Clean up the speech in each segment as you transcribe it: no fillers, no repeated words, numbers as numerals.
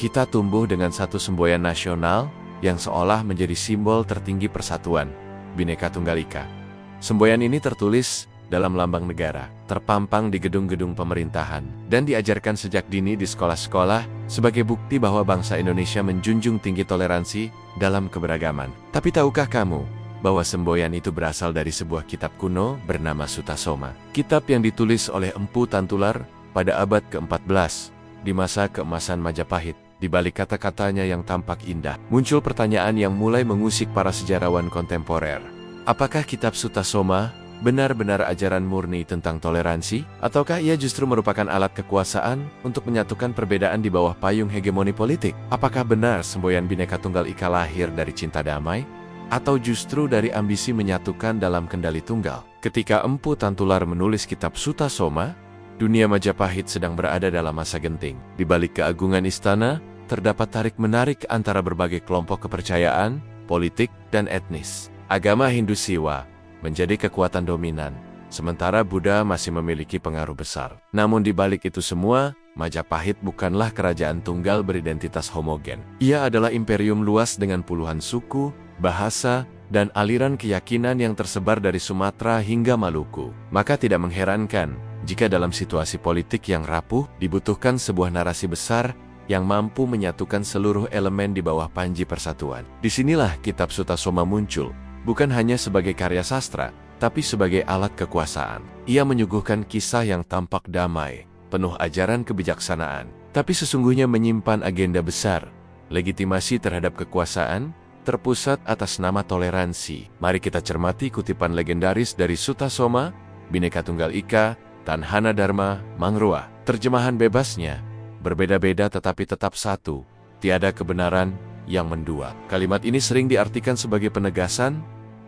kita tumbuh dengan satu semboyan nasional yang seolah menjadi simbol tertinggi persatuan, Bhinneka Tunggal Ika. Semboyan ini tertulis dalam lambang negara, terpampang di gedung-gedung pemerintahan, dan diajarkan sejak dini di sekolah-sekolah sebagai bukti bahwa bangsa Indonesia menjunjung tinggi toleransi dalam keberagaman. Tapi tahukah kamu bahwa semboyan itu berasal dari sebuah kitab kuno bernama Sutasoma? Kitab yang ditulis oleh Empu Tantular pada abad ke-14, di masa keemasan Majapahit. Di balik kata-katanya yang tampak indah, muncul pertanyaan yang mulai mengusik para sejarawan kontemporer. Apakah kitab Sutasoma benar-benar ajaran murni tentang toleransi? Ataukah ia justru merupakan alat kekuasaan untuk menyatukan perbedaan di bawah payung hegemoni politik? Apakah benar semboyan Bhinneka Tunggal Ika lahir dari cinta damai? Atau justru dari ambisi menyatukan dalam kendali tunggal? Ketika Empu Tantular menulis kitab Sutasoma, dunia Majapahit sedang berada dalam masa genting. Di balik keagungan istana, terdapat tarik-menarik antara berbagai kelompok kepercayaan, politik, dan etnis. Agama Hindu Siwa menjadi kekuatan dominan, sementara Buddha masih memiliki pengaruh besar. Namun di balik itu semua, Majapahit bukanlah kerajaan tunggal beridentitas homogen. Ia adalah imperium luas dengan puluhan suku, bahasa, dan aliran keyakinan yang tersebar dari Sumatera hingga Maluku. Maka tidak mengherankan jika dalam situasi politik yang rapuh, dibutuhkan sebuah narasi besar yang mampu menyatukan seluruh elemen di bawah panji persatuan. Disinilah kitab Sutasoma muncul, bukan hanya sebagai karya sastra, tapi sebagai alat kekuasaan. Ia menyuguhkan kisah yang tampak damai, penuh ajaran kebijaksanaan, tapi sesungguhnya menyimpan agenda besar, legitimasi terhadap kekuasaan, terpusat atas nama toleransi. Mari kita cermati kutipan legendaris dari Sutasoma, Bhinneka Tunggal Ika, Tanhana Dharma Mangrua. Terjemahan bebasnya, berbeda-beda tetapi tetap satu, tiada kebenaran yang mendua. Kalimat ini sering diartikan sebagai penegasan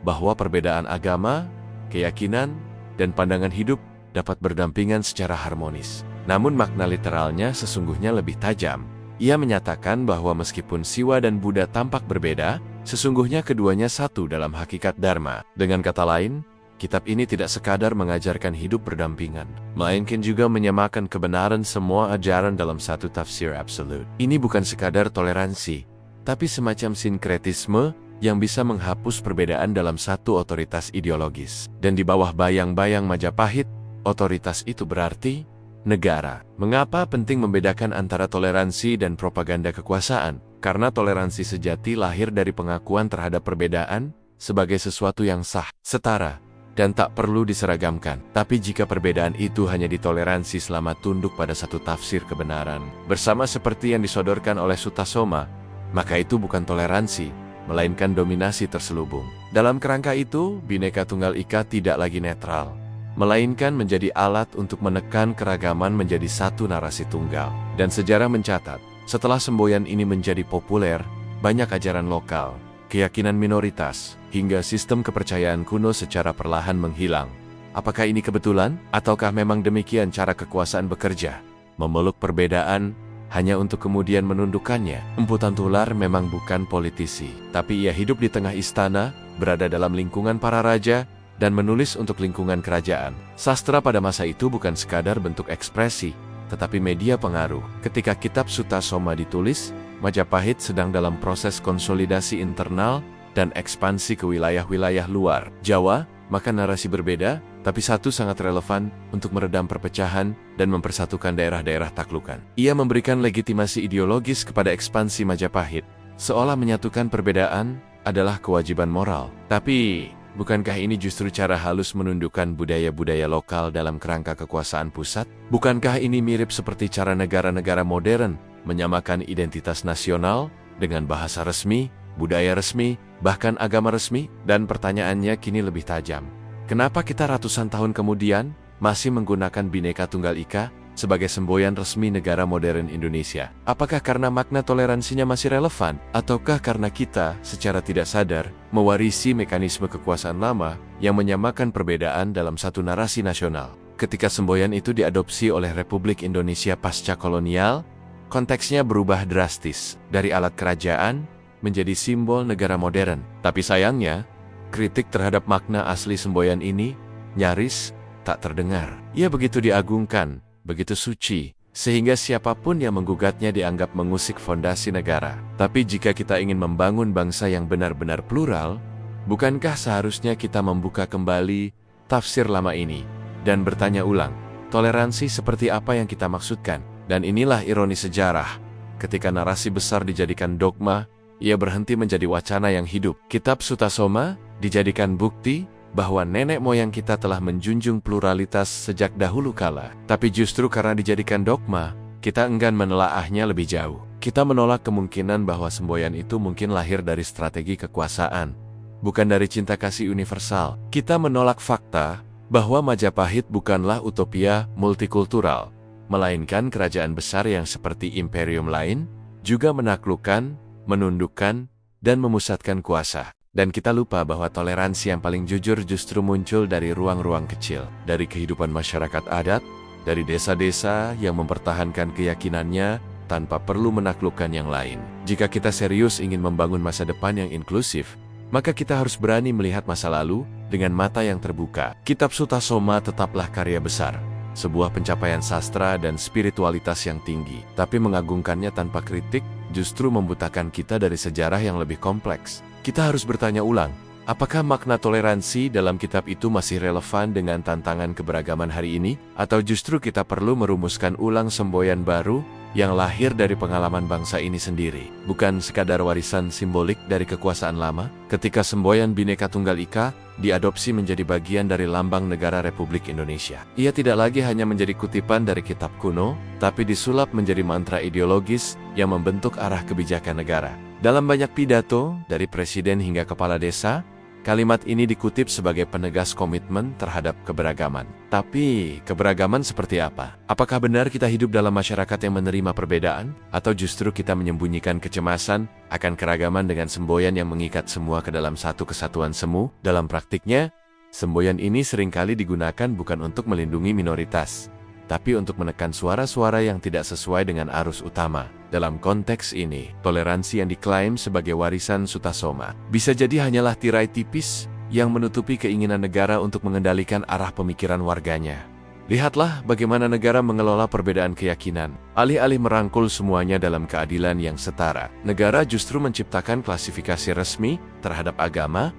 bahwa perbedaan agama, keyakinan, dan pandangan hidup dapat berdampingan secara harmonis. Namun makna literalnya sesungguhnya lebih tajam. Ia menyatakan bahwa meskipun Siwa dan Buddha tampak berbeda, sesungguhnya keduanya satu dalam hakikat Dharma. Dengan kata lain, kitab ini tidak sekadar mengajarkan hidup berdampingan, melainkan juga menyamakan kebenaran semua ajaran dalam satu tafsir absolut. Ini bukan sekadar toleransi, tapi semacam sinkretisme yang bisa menghapus perbedaan dalam satu otoritas ideologis. Dan di bawah bayang-bayang Majapahit, otoritas itu berarti negara. Mengapa penting membedakan antara toleransi dan propaganda kekuasaan? Karena toleransi sejati lahir dari pengakuan terhadap perbedaan sebagai sesuatu yang sah, setara, dan tak perlu diseragamkan. Tapi jika perbedaan itu hanya ditoleransi selama tunduk pada satu tafsir kebenaran, bersama seperti yang disodorkan oleh Sutasoma, maka itu bukan toleransi, melainkan dominasi terselubung. Dalam kerangka itu, Bhinneka Tunggal Ika tidak lagi netral, melainkan menjadi alat untuk menekan keragaman menjadi satu narasi tunggal. Dan sejarah mencatat, setelah semboyan ini menjadi populer, banyak ajaran lokal, keyakinan minoritas, hingga sistem kepercayaan kuno secara perlahan menghilang. Apakah ini kebetulan? Ataukah memang demikian cara kekuasaan bekerja? Memeluk perbedaan hanya untuk kemudian menundukkannya. Empu Tantular memang bukan politisi, tapi ia hidup di tengah istana, berada dalam lingkungan para raja, dan menulis untuk lingkungan kerajaan. Sastra pada masa itu bukan sekadar bentuk ekspresi, tetapi media pengaruh. Ketika kitab Sutasoma ditulis, Majapahit sedang dalam proses konsolidasi internal dan ekspansi ke wilayah-wilayah luar Jawa, maka narasi berbeda, tapi satu sangat relevan untuk meredam perpecahan dan mempersatukan daerah-daerah taklukan. Ia memberikan legitimasi ideologis kepada ekspansi Majapahit, seolah menyatukan perbedaan adalah kewajiban moral. Tapi bukankah ini justru cara halus menundukkan budaya-budaya lokal dalam kerangka kekuasaan pusat? Bukankah ini mirip seperti cara negara-negara modern menyamakan identitas nasional dengan bahasa resmi, budaya resmi, bahkan agama resmi? Dan pertanyaannya kini lebih tajam. Kenapa kita ratusan tahun kemudian masih menggunakan Bhinneka Tunggal Ika sebagai semboyan resmi negara modern Indonesia? Apakah karena makna toleransinya masih relevan? Ataukah karena kita secara tidak sadar mewarisi mekanisme kekuasaan lama yang menyamakan perbedaan dalam satu narasi nasional? Ketika semboyan itu diadopsi oleh Republik Indonesia pasca kolonial, konteksnya berubah drastis dari alat kerajaan menjadi simbol negara modern. Tapi sayangnya, kritik terhadap makna asli semboyan ini nyaris tak terdengar. Ia begitu diagungkan, begitu suci, sehingga siapapun yang menggugatnya dianggap mengusik fondasi negara. Tapi jika kita ingin membangun bangsa yang benar-benar plural, bukankah seharusnya kita membuka kembali tafsir lama ini dan bertanya ulang, toleransi seperti apa yang kita maksudkan? Dan inilah ironi sejarah. Ketika narasi besar dijadikan dogma, ia berhenti menjadi wacana yang hidup. Kitab Sutasoma dijadikan bukti bahwa nenek moyang kita telah menjunjung pluralitas sejak dahulu kala. Tapi justru karena dijadikan dogma, kita enggan menelaahnya lebih jauh. Kita menolak kemungkinan bahwa semboyan itu mungkin lahir dari strategi kekuasaan, bukan dari cinta kasih universal. Kita menolak fakta bahwa Majapahit bukanlah utopia multikultural, melainkan kerajaan besar yang seperti imperium lain, juga menaklukkan, menundukkan, dan memusatkan kuasa. Dan kita lupa bahwa toleransi yang paling jujur justru muncul dari ruang-ruang kecil, dari kehidupan masyarakat adat, dari desa-desa yang mempertahankan keyakinannya tanpa perlu menaklukkan yang lain. Jika kita serius ingin membangun masa depan yang inklusif, maka kita harus berani melihat masa lalu dengan mata yang terbuka. Kitab Sutasoma tetaplah karya besar, sebuah pencapaian sastra dan spiritualitas yang tinggi, tapi mengagungkannya tanpa kritik justru membutakan kita dari sejarah yang lebih kompleks. Kita harus bertanya ulang, apakah makna toleransi dalam kitab itu masih relevan dengan tantangan keberagaman hari ini? Atau justru kita perlu merumuskan ulang semboyan baru yang lahir dari pengalaman bangsa ini sendiri, bukan sekadar warisan simbolik dari kekuasaan lama? Ketika semboyan Bhinneka Tunggal Ika diadopsi menjadi bagian dari lambang negara Republik Indonesia, ia tidak lagi hanya menjadi kutipan dari kitab kuno, tapi disulap menjadi mantra ideologis yang membentuk arah kebijakan negara. Dalam banyak pidato, dari presiden hingga kepala desa, kalimat ini dikutip sebagai penegas komitmen terhadap keberagaman. Tapi, keberagaman seperti apa? Apakah benar kita hidup dalam masyarakat yang menerima perbedaan? Atau justru kita menyembunyikan kecemasan akan keragaman dengan semboyan yang mengikat semua ke dalam satu kesatuan semu? Dalam praktiknya, semboyan ini seringkali digunakan bukan untuk melindungi minoritas, tapi untuk menekan suara-suara yang tidak sesuai dengan arus utama. Dalam konteks ini, toleransi yang diklaim sebagai warisan Sutasoma bisa jadi hanyalah tirai tipis yang menutupi keinginan negara untuk mengendalikan arah pemikiran warganya. Lihatlah bagaimana negara mengelola perbedaan keyakinan. Alih-alih merangkul semuanya dalam keadilan yang setara, negara justru menciptakan klasifikasi resmi terhadap agama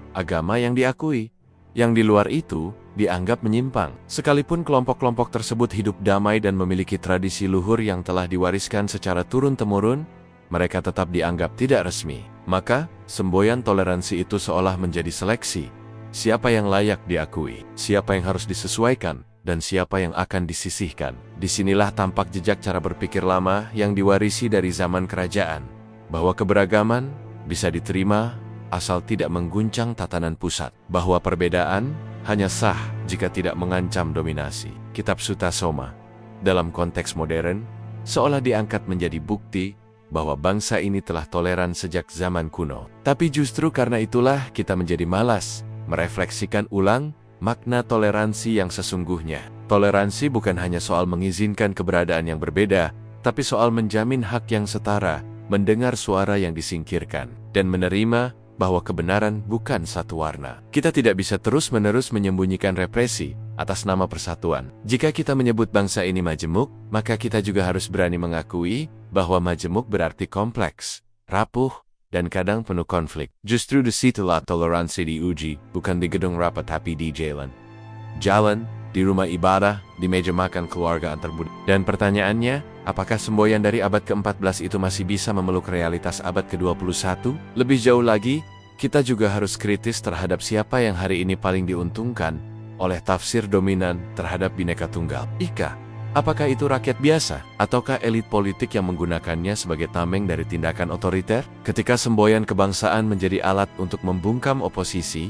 yang diakui. Yang di luar itu dianggap menyimpang. Sekalipun kelompok-kelompok tersebut hidup damai dan memiliki tradisi luhur yang telah diwariskan secara turun-temurun, mereka tetap dianggap tidak resmi. Maka, semboyan toleransi itu seolah menjadi seleksi. Siapa yang layak diakui, siapa yang harus disesuaikan, dan siapa yang akan disisihkan. Disinilah tampak jejak cara berpikir lama yang diwarisi dari zaman kerajaan, bahwa keberagaman bisa diterima asal tidak mengguncang tatanan pusat, bahwa perbedaan hanya sah jika tidak mengancam dominasi. Kitab Sutasoma, dalam konteks modern, seolah diangkat menjadi bukti bahwa bangsa ini telah toleran sejak zaman kuno. Tapi justru karena itulah kita menjadi malas merefleksikan ulang makna toleransi yang sesungguhnya. Toleransi bukan hanya soal mengizinkan keberadaan yang berbeda, tapi soal menjamin hak yang setara, mendengar suara yang disingkirkan, dan menerima bahwa kebenaran bukan satu warna. Kita tidak bisa terus-menerus menyembunyikan represi atas nama persatuan. Jika kita menyebut bangsa ini majemuk, maka kita juga harus berani mengakui bahwa majemuk berarti kompleks, rapuh, dan kadang penuh konflik. Justru disitulah toleransi diuji, bukan di gedung rapat tapi di jalan, di rumah ibadah, di meja makan keluarga antar budaya. Dan pertanyaannya, apakah semboyan dari abad ke-14 itu masih bisa memeluk realitas abad ke-21? Lebih jauh lagi, kita juga harus kritis terhadap siapa yang hari ini paling diuntungkan oleh tafsir dominan terhadap Bhinneka Tunggal Ika. Apakah itu rakyat biasa, ataukah elit politik yang menggunakannya sebagai tameng dari tindakan otoriter? Ketika semboyan kebangsaan menjadi alat untuk membungkam oposisi,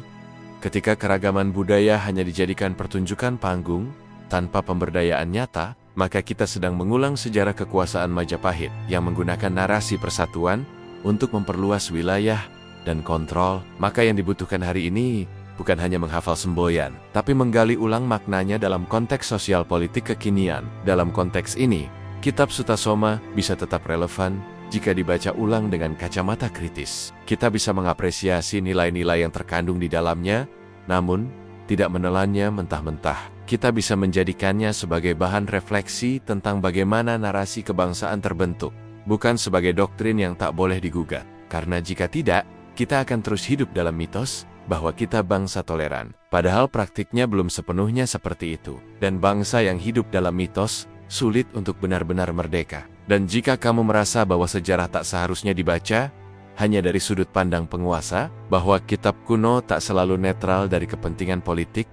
ketika keragaman budaya hanya dijadikan pertunjukan panggung tanpa pemberdayaan nyata, maka kita sedang mengulang sejarah kekuasaan Majapahit yang menggunakan narasi persatuan untuk memperluas wilayah dan kontrol. Maka yang dibutuhkan hari ini bukan hanya menghafal semboyan, tapi menggali ulang maknanya dalam konteks sosial politik kekinian. Dalam konteks ini, kitab Sutasoma bisa tetap relevan jika dibaca ulang dengan kacamata kritis. Kita bisa mengapresiasi nilai-nilai yang terkandung di dalamnya, namun tidak menelannya mentah-mentah. kita bisa menjadikannya sebagai bahan refleksi tentang bagaimana narasi kebangsaan terbentuk, bukan sebagai doktrin yang tak boleh digugat. Karena jika tidak, kita akan terus hidup dalam mitos bahwa kita bangsa toleran. Padahal praktiknya belum sepenuhnya seperti itu. Dan bangsa yang hidup dalam mitos sulit untuk benar-benar merdeka. Dan jika kamu merasa bahwa sejarah tak seharusnya dibaca hanya dari sudut pandang penguasa, bahwa kitab kuno tak selalu netral dari kepentingan politik,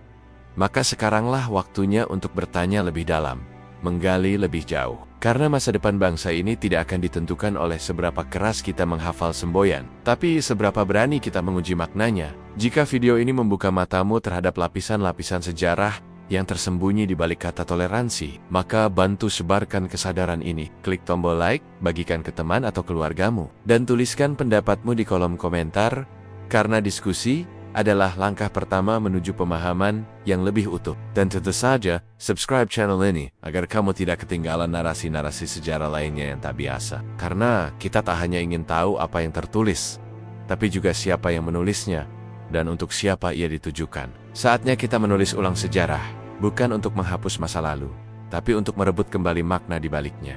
maka sekaranglah waktunya untuk bertanya lebih dalam, menggali lebih jauh. Karena masa depan bangsa ini tidak akan ditentukan oleh seberapa keras kita menghafal semboyan, tapi seberapa berani kita menguji maknanya. Jika video ini membuka matamu terhadap lapisan-lapisan sejarah yang tersembunyi di balik kata toleransi, maka bantu sebarkan kesadaran ini. Klik tombol like, bagikan ke teman atau keluargamu, dan tuliskan pendapatmu di kolom komentar, karena diskusi adalah langkah pertama menuju pemahaman yang lebih utuh. Dan tentu saja, subscribe channel ini agar kamu tidak ketinggalan narasi-narasi sejarah lainnya yang tak biasa. Karena kita tak hanya ingin tahu apa yang tertulis, tapi juga siapa yang menulisnya dan untuk siapa ia ditujukan. Saatnya kita menulis ulang sejarah, bukan untuk menghapus masa lalu, tapi untuk merebut kembali makna di baliknya.